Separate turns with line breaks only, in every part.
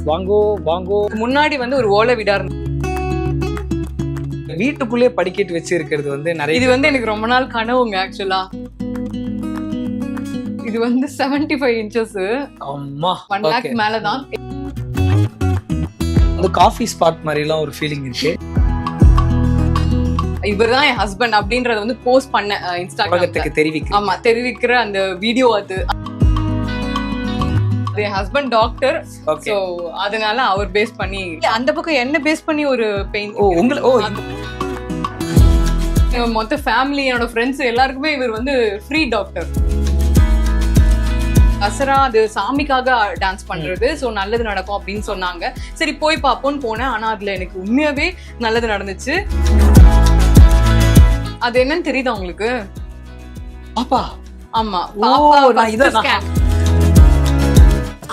வாங்கோ வாங்கோ.
முன்னாடி வந்து ஒரு ஓலை வீடா இருந்தது.
வீட்டுக்குள்ளே படிக்கட்டு வச்சு இருக்கிறது வந்து நிறைய.
இது வந்து எனக்கு ரொம்ப நாள் கனவுங்க ஆக்சுவலா. இது வந்து 75 inches.
அம்மா
1 lakh மேலதான்.
அந்த காஃபி ஸ்பாட் மாதிரி எல்லாம் ஒரு ஃபீலிங் இருக்கு.
இவர்தான் என் ஹஸ்பண்ட் அப்படின்றத வந்து போஸ்ட் பண்ண இன்ஸ்டாகிராமுக்கு
தெரிவிக்க.
ஆமா, தெரிவிக்கிற அந்த வீடியோ அது. என் ஹஸ்பண்ட் டாக்டர், சோ அதனால அவர் பேஸ் பண்ணி அந்த பக்கம் என்ன பேஸ் பண்ணி ஒரு பெயிண்ட். மொத்த ஃபேமிலி, என்னோட ஃப்ரெண்ட்ஸ் எல்லாருக்குமே இவர் வந்து ஃப்ரீ டாக்டர். அசரா அது சாமிக்காக டான்ஸ் பண்றது, சோ நல்லது நடக்கும் அப்படின்னு சொன்னாங்க. சரி போய் பாப்போம்னு போனேன். ஆனா அதுல எனக்கு உண்மையாவே நல்லது நடந்துச்சு. அது என்னன்னு தெரியுதா உங்களுக்கு?
பாப்பா.
ஆமா, பாப்பா ஸ்கேன்.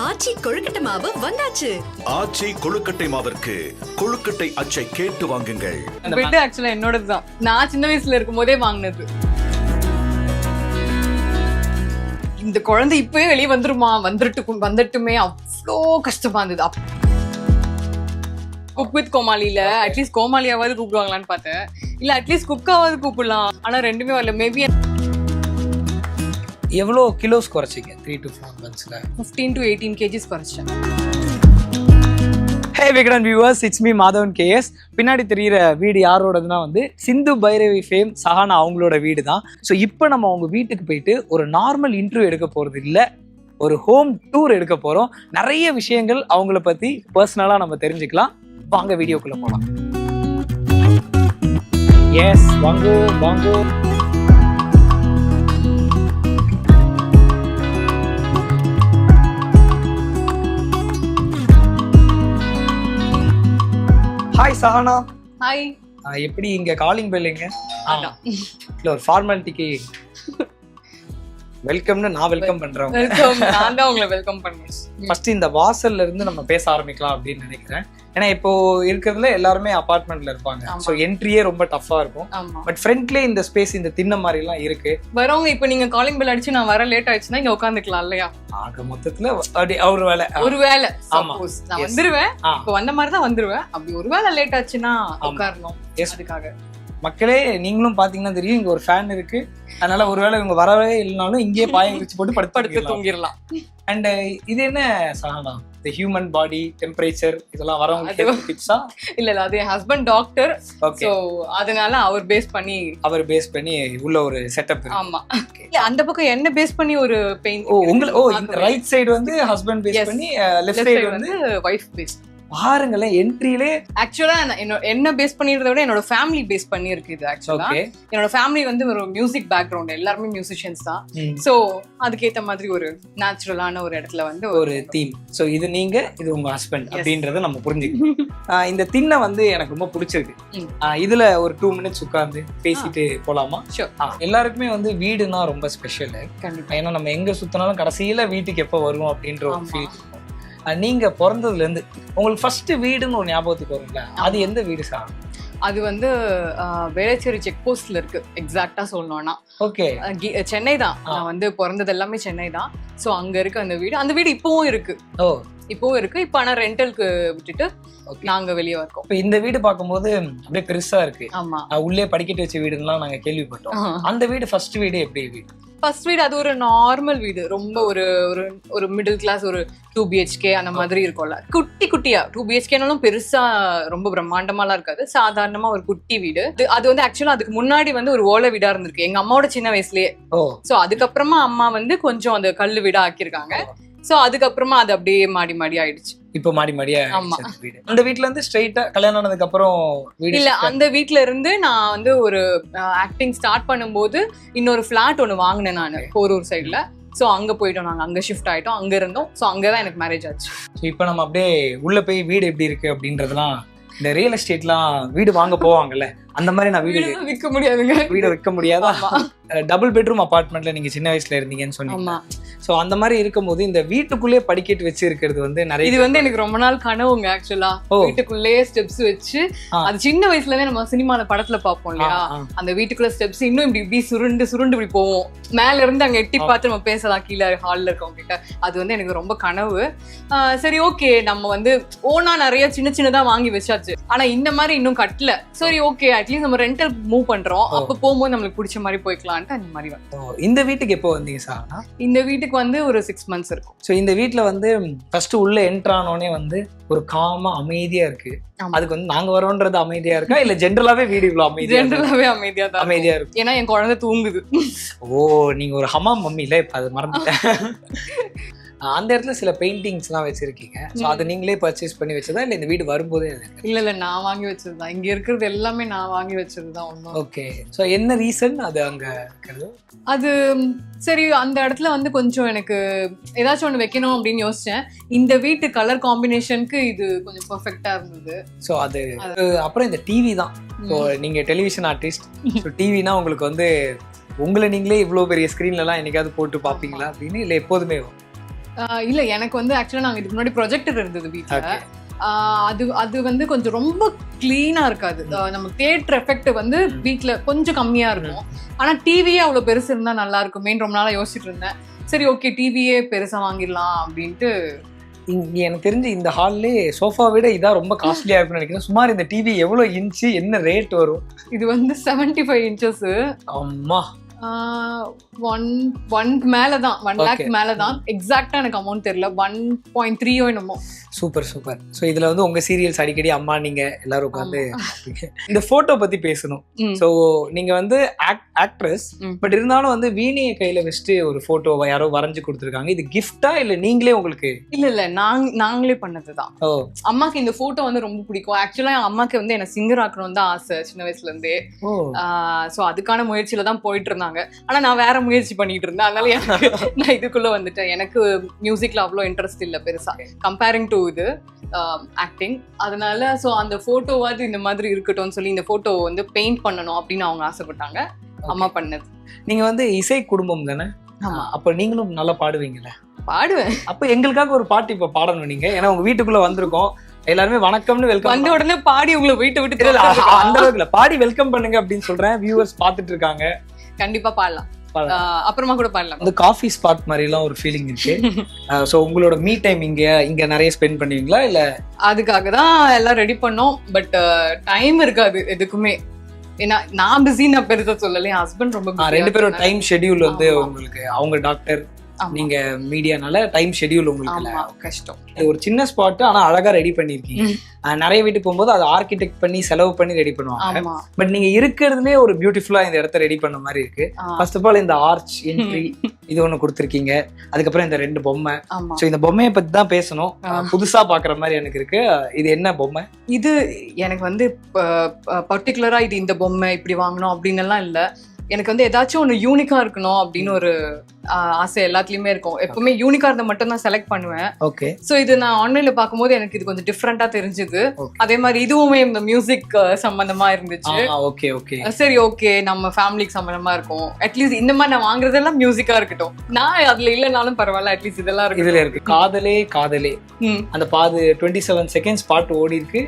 ஆச்சி கொழுக்கட்டை மாவு வந்தாச்சு.
ஆச்சி கொழுக்கட்டை மாவிற்கு கொழுக்கட்டை அச்சை கேட்டு வாங்குங்கள்.
பெட் ஆக்சுவலா என்னோடதுதான். நான் சின்ன வயசுல இருக்கும் போதே வாங்கினது. இந்த குழந்தை இப்பவே வெளியே வந்துருமா, வந்துட்டுமே அவ்வளோ கஷ்டமா இருந்தது. குக் வித் கோமாளியில அட்லீஸ்ட் கோமாளியாவது கூப்பிடுவாங்களான்னு பார்த்தேன். இல்ல அட்லீஸ்ட் குக்காவது கூப்பிடலாம். ஆனா ரெண்டுமே வரல. மேபி
எவ்வளோ கிலோஸ் குறைச்சிங்க 3 to 4 monthsல?
15 to 18 kgs குறைச்சேன்.
Hey Vikatan viewers, it's me Madhavan KS. பின்னாடி தெரிகிற வீடு யாரோடதுன்னா வந்து சிந்து பைரவி ஃபேம் சஹானா அவங்களோட வீடு தான். ஸோ இப்போ நம்ம அவங்க வீட்டுக்கு போயிட்டு ஒரு நார்மல் இன்டர்வியூ எடுக்க போகிறது இல்லை, ஒரு ஹோம் டூர் எடுக்க போகிறோம். நிறைய விஷயங்கள் அவங்கள பற்றி பர்சனலாக நம்ம தெரிஞ்சுக்கலாம். வாங்க வீடியோக்குள்ளே போகலாம். எஸ், வாங்கோ வாங்கோ. ஹாய் சஹானா.
ஹாய்.
எப்படி இங்க காலிங் பெல்லுங்க? இல்ல ஒரு ஃபார்மாலிட்டிக்கு வெல்கம்னு நான் வெல்கம் பண்றேன்.
வெல்கம். நான் தான் உங்களை வெல்கம் பண்ணேன்.
ஃபர்ஸ்ட் இந்த வாசல்ல இருந்து நம்ம பேச ஆரம்பிக்கலாம் அப்படின்னு நினைக்கிறேன். ஏன்னா இப்போ இருக்கிறதுல எல்லாருமே அபார்ட்மெண்ட்ல இருப்பாங்க. ஸோ என்ட்ரியே ரொம்ப டஃபா இருக்கும். பட் ஃப்ரண்ட்லயே இந்த ஸ்பேஸ், இந்த திண்ணை மாதிரி எல்லாம் இருக்கு.
வரவங்க இப்போ நீங்க காலிங் பெல் அடிச்சு நான் வர லேட் ஆயிடுச்சுன்னா இங்க உட்காந்துக்கலாம் இல்லையா?
ஆக மொத்தத்துல அப்படி ஒரு வேலை
சப்போஸ் நான் வந்துருவேன், இப்போ வந்த மாதிரி தான் வந்துருவேன். அப்படி ஒரு வேலை லேட் ஆச்சுன்னா உட்காரணும். அதுக்காக
மக்களே நீங்களும் பாத்தீங்கன்னா தெரியும், இங்க ஒரு ஃபேன் இருக்கு. அதனால ஒருவேளை இவங்க வரவே இல்லைனாலும் இங்கேயே பாய விரிச்சு போட்டு படுத்து தூங்கிடலாம். அண்ட் இது என்ன சஹானா, இந்த ஹியூமன் பாடி டெம்பரேச்சர் இதெல்லாம் வரவங்க டிப்ஸா? இல்ல
அது என் ஹஸ்பண்ட் டாக்டர், சோ அதனால அவர் பேஸ் பண்ணி
உள்ள ஒரு செட்டப்.
ஆமா, இல்ல அந்த பக்கம் என்ன பேஸ் பண்ணி ஒரு பெயிண்ட்.
இந்த ரைட் சைடு வந்து ஹஸ்பண்ட் பேஸ் பண்ணி, லெஃப்ட் சைடு வந்து
வைஃப் பேஸ்.
பாருங்களேன் என்ட்ரியிலே.
ஆக்சுவலா என்ன பேஸ் பண்ணிருந்தத விட என்னோட ஃபேமிலி பேஸ் பண்ணி இருக்கு. இது ஆக்சுவலா என்னோட ஃபேமிலி வந்து ஒரு மியூசிக் பேக்ரவுண்ட், எல்லாருமே மியூசிஷியன்ஸ் தான். சோ அதுக்கேத்த மாதிரி ஒரு நேச்சுரலான ஒரு இடத்துல வந்து ஒரு
தீம். சோ இது நீங்க, இது உங்க ஹஸ்பண்ட் அப்படின்றத நம்ம புரிஞ்சுக்கணும். இந்த திண்ணை வந்து எனக்கு ரொம்ப பிடிச்சிருக்கு. இதுல ஒரு 2 minutes உட்கார்ந்து பேசிட்டு போலாமா? எல்லாருக்குமே வந்து வீடுனா ரொம்ப ஸ்பெஷல். ஏன்னா நம்ம எங்க சுத்தினாலும் கடைசியில வீட்டுக்கு எப்ப வருவோம் அப்படின்ற ஒரு ஃபீல். நீங்க பிறந்ததுல இருந்து உங்களுக்கு ஃபர்ஸ்ட் வீடுன்னு ஒரு ஞாபகத்துக்கு வரும்ல, அது எந்த வீடு சார்?
அது வந்து வேளச்சேரி செக் போஸ்ட்ல இருக்கு. எக்ஸாக்டா சொல்லணும்னா
ஓகே,
சென்னை தான். நான் வந்து பிறந்தது எல்லாமே சென்னை தான். சோ அங்க இருக்கு அந்த வீடு. அந்த வீடு இப்பவும் இருக்கு. இப்பவும் இருக்கு. இப்ப ஆனா ரெண்டலுக்கு விட்டுட்டு நாங்க வெளியே இருக்கோம்.
இப்ப இந்த வீடு பார்க்கும்போது அப்படியே பெருசா இருக்கு.
ஆமா,
உள்ளே படிக்கட்டு வச்ச வீடுலாம் நாங்க கேள்விப்பட்டோம். அந்த வீடு ஃபர்ஸ்ட் வீடு எப்படி வீடு?
ஃபர்ஸ்ட் வீடு அது ஒரு நார்மல் வீடு. ரொம்ப ஒரு மிடில் கிளாஸ், ஒரு 2 BHK அந்த மாதிரி இருக்கும்ல. குட்டியா 2 BHKனாலும் பெருசா ரொம்ப பிரம்மாண்டமாலாம் இருக்காது. சாதாரணமா ஒரு குட்டி வீடு. அது வந்து ஆக்சுவலா அதுக்கு முன்னாடி வந்து ஒரு ஓலை வீடா இருந்திருக்கு எங்க அம்மாவோட சின்ன வயசுலயே. சோ அதுக்கப்புறமா அம்மா வந்து கொஞ்சம் அந்த கல்லு வீடா ஆக்கியிருக்காங்க. சோ அதுக்கப்புறமா அது அப்படியே மாடி ஆயிடுச்சு.
இப்ப மாடியா வீடு. அந்த வீட்ல இருந்து ஸ்ட்ரைட்டா கல்யாணம் ஆனதுக்கு அப்புறம் வீடு
இல்ல, அந்த வீட்ல இருந்து நான் வந்து ஒரு ஆக்டிங் ஸ்டார்ட் பண்ணும்போது இன்னொரு பிளாட் ஒன்னு வாங்கினேன் நான் போரூர் சைட்ல. சோ அங்க போயிட்டோம், நாங்க அங்க ஷிஃப்ட் ஆயிட்டோம், அங்க இருந்தோம். சோ அங்கதான் எனக்கு மேரேஜ் ஆச்சு.
இப்ப நம்ம அப்படியே உள்ள போய் வீடு எப்படி இருக்கு அப்படின்றதுலாம், இந்த ரியல் எஸ்டேட்லாம் வீடு வாங்க போவாங்கல்ல, அந்த மாதிரி நான் வீடு
வீடு விற்க முடியாதுங்க.
வீடு வைக்க முடியாதா? டபுள் பெட்ரூம் அபார்ட்மெண்ட்ல நீங்க சின்ன வயசுல இருந்தீங்கன்னு சொன்னீங்க. சோ அந்த மாதிரி இருக்கும்போது இந்த வீட்டுக்குள்ளேயே படிக்கட்டு வச்சு இருக்கிறது வந்து நிறைய,
இது வந்து எனக்கு ரொம்ப நாள் கனவுங்க ஆக்சுவலா. வீட்டுக்குள்ளேயே ஸ்டெப்ஸ் வச்சு, அது சின்ன வயசுல இருந்தே நம்ம சினிமால படத்துல பாப்போம் இல்லையா, அந்த வீட்டுக்குள்ள ஸ்டெப்ஸ் இன்னும் இப்படி சுருண்டு சுருண்டு இப்படி போவோம். மேல இருந்து அங்க எட்டி பார்த்து நம்ம பேசலாம் கீழே ஹால்ல இருக்கவங்க கிட்ட. அது வந்து எனக்கு ரொம்ப கனவு. சரி ஓகே, நம்ம வந்து ஓனா நிறைய சின்ன சின்னதா வாங்கி வச்சாச்சு. ஆனா இந்த மாதிரி இன்னும் கட்டல. சரி ஓகே, அட்லீஸ்ட் நம்ம ரெண்டல் மூவ் பண்றோம், அப்ப போகும்போது நம்மளுக்கு பிடிச்ச மாதிரி போய்க்கலான்ட்டு அந்த மாதிரி வந்து.
இந்த வீட்டுக்கு எப்போ வந்தீங்க சார்?
இந்த வீட்டுக்கு வந்து ஒரு 6 months இருக்கும்.
ஸோ இந்த வீட்டுல வந்து ஃபர்ஸ்ட் உள்ள என்ட்ரு ஆனோடனே வந்து ஒரு காமா அமைதியா இருக்கு. அதுக்கு வந்து நாங்க வரோன்றது அமைதியா இருக்கா இல்ல ஜென்ரலாவே வீடு இவ்வளவு அமைதியா?
ஜென்ரலாவே அமைதியா தான்
அமைதியா இருக்கு.
ஏன்னா என் குழந்தை தூங்குது.
ஓ, நீங்க ஒரு ஹமாம் மம்மி இல்ல, இப்ப அது மறந்துட்டேன். அந்த இடத்துல சில பெயிண்டிங்ஸ் எல்லாம் வச்சிருக்கீங்க. சோ அது நீங்களே பர்ச்சேஸ் பண்ணி வச்சதா இல்ல இந்த வீடு வரும்போதே?
இல்ல நான் வாங்கி வச்சதுதான். இங்க இருக்கிறது எல்லாமே நான் வாங்கி வச்சதுதான் ஒண்ணும்.
ஓகே. சோ என்ன ரீசன் அது அங்க இருக்கிறது?
அது சரி, அந்த இடத்துல வந்து கொஞ்சம் எனக்கு ஏதாச்சும் ஒண்ணு வைக்கணும் அப்படின்னு யோசிச்சேன். இந்த வீட்டு கலர் காம்பினேஷனுக்கு இது கொஞ்சம் பெர்ஃபெக்ட்டா இருந்தது.
சோ அது அப்புறம் இந்த டிவி தான். ஸோ நீங்க டெலிவிஷன் ஆர்டிஸ்ட், ஸோ டிவினா உங்களுக்கு வந்து உங்களை நீங்களே இவ்வளோ பெரிய ஸ்க்ரீன்ல எல்லாம் என்னைக்காவது போட்டு பார்ப்பீங்களா அப்படின்னு? இல்லை எப்போதுமே?
இல்ல, எனக்கு வந்து ஆக்சுவலா நாங்க இதுக்கு முன்னாடி ப்ரொஜெக்டர் இருந்தது வீட்டுல. அது வந்து கொஞ்சம் ரொம்ப கிளீனா இருக்காது. நம்ம தியேட்டர் எஃபெக்ட் வந்து வீட்டுல கொஞ்சம் கம்மியா இருக்கும். ஆனா டிவியே அவ்வளவு பெருசு இருந்தா நல்லா இருக்குமேன்னு ரொம்ப நாளா யோசிச்சுட்டு இருந்தேன். சரி ஓகே, டிவியே பெருசா வாங்கிடலாம் அப்படின்ட்டு.
எனக்கு தெரிஞ்சு இந்த ஹால்லே சோஃபா விட இதான் ரொம்ப காஸ்ட்லியா இருக்குன்னு நினைக்கிறேன். சுமார் இந்த டிவி எவ்வளவு இன்ச்சு, என்ன ரேட் வரும்?
இது வந்து 75 inches.
அம்மா,
1 மேலதான், 1 lakh மேலதான். எக்ஸாக்டா எனக்கு அமௌண்ட் தெரியல, 1.3 என்னமோ.
Super super. ஸோ இதுல வந்து உங்க சீரியல்ஸ் அடிக்கடி அம்மா நீங்க எல்லாரும் உட்காந்து இந்த போட்டோ பத்தி பேசணும். ஸோ நீங்க வந்து ஆக்ட்ரஸ், பட் இருந்தாலும் வந்து வீணையை கையில வச்சுட்டு ஒரு போட்டோ யாரோ வரைஞ்சு கொடுத்துருக்காங்க. இது கிஃப்டா இல்ல நீங்களே உங்களுக்கு?
இல்ல நாங்களே பண்ணதுதான். அம்மாக்கு இந்த போட்டோ வந்து ரொம்ப பிடிக்கும். ஆக்சுவலா அம்மாக்கு வந்து என்ன சிங்கர் ஆக்கணும் தான் ஆசை சின்ன வயசுல இருந்தே. சோ அதுக்கான முயற்சியில தான் போயிட்டு இருந்தாங்க. ஆனா நான் வேற முயற்சி பண்ணிட்டு இருந்தேன். அதனால நான் இதுக்குள்ள வந்துட்டேன். எனக்கு மியூசிக்ல அவ்வளோ இன்ட்ரெஸ்ட் இல்ல பெருசா கம்பேரிங் டு இது ஆக்டிங். அதனால சோ அந்த போட்டோவாது இந்த மாதிரி இருக்கட்டும்னு சொல்லி இந்த போட்டோ வந்து பெயிண்ட் பண்ணணும் அப்படின்னு அவங்க ஆசைப்பட்டாங்க. அம்மா பண்ணது.
நீங்க வந்து இசை குடும்பம் தானே? அப்ப நீங்களும் நல்லா பாடுவீங்கல்ல?
பாடுவேன்.
அப்ப எங்களுக்காக ஒரு பாட்டு இப்ப பாடணும் நீங்க. ஏன்னா உங்க வீட்டுக்குள்ள வந்திருக்கோம், எல்லாருமே வணக்கம்னு வெல்கம்
வந்த உடனே பாடி உங்களை வீட்டை விட்டு
அந்த அளவுக்கு இல்ல, பாடி வெல்கம் பண்ணுங்க அப்படின்னு சொல்றேன். வியூவர்ஸ் பாத்துட்டு இருக்காங்க.
கண்டிப்பா பாடலாம், அப்புறமா கூட பாடலாம்.
அந்த காஃபி ஸ்பாட் மாதிரி எல்லாம் ஒரு ஃபீலிங் இருக்கு. சோ உங்களோட மீ டைம் இங்க நிறைய ஸ்பெண்ட் பண்ணுவீங்களா இல்ல? அதுக்காக
தான் எல்லாம் ரெடி பண்ணோம். பட் டைம் இருக்காது எதுக்குமே. ஏன்னா நான் பிஸி, நான் பெருசா சொல்லல. ஹஸ்பண்ட் ரொம்ப
ரெண்டு பேரும் டைம் ஷெட்யூல் வந்து உங்களுக்கு, அவங்க டாக்டர், நீங்க மீடியானால டைம் ஷெட்யூல் உங்களுக்கு
கஷ்டம்.
ஒரு சின்ன ஸ்பாட் ஆனா அழகா ரெடி பண்ணிருக்கீங்க. நிறைய வீட்டுக்கு போகும்போது அது ஆர்கிடெக்ட் பண்ணி செலவு பண்ணி ரெடி பண்ணுவாங்க. பட் நீங்க இருக்கிறதுலே ஒரு பியூட்டிஃபுல்லா இந்த இடத்த ரெடி பண்ண மாதிரி இருக்கு. ஃபர்ஸ்ட் ஆஃப் ஆல் இந்த ஆர்ச் என்ட்ரி இது ஒண்ணு கொடுத்துருக்கீங்க. அதுக்கப்புறம் இந்த 2 பொம்மை. சோ இந்த பொம்மையை பத்தி தான் பேசணும். புதுசா பாக்குற மாதிரி எனக்கு இருக்கு. இது என்ன பொம்மை? இது
எனக்கு வந்து பர்டிகுலரா இது இந்த பொம்மை இப்படி வாங்கணும் அப்படின்னு எல்லாம் இல்ல. எனக்கு வந்து ஏதாச்சும் ஒன்று யூனிக்கா இருக்கணும் அப்படின்னு ஒரு ஆசை எல்லாத்துலயுமே இருக்கும். எப்பவுமே யூனிக்கா இருந்தா மட்டும் தான் செலக்ட் பண்ணுவேன்.
ஓகே.
சோ இது நான் ஆன்லைன்ல பாக்கும்போது எனக்கு இது கொஞ்சம் டிஃப்ரெண்டா தெரிஞ்சது. அதே மாதிரி இதுவுமே இந்த மியூசிக் சம்பந்தமா இருந்துச்சு.
ஓகே ஓகே,
சரி ஓகே, நம்ம ஃபேமிலிக்கு சம்பந்தமா இருக்கும். அட்லீஸ்ட் இந்த மாதிரி நான் வாங்குறதெல்லாம் மியூசிக்கா இருக்கட்டும். நான் அதுல இல்லைனாலும் பரவாயில்ல, அட்லீஸ்ட் இதெல்லாம் இருக்கு.
இதுல இருக்கு காதலே காதலே, அந்த பாது 27 செகண்ட்ஸ் பாட்டு ஓடி இருக்கு.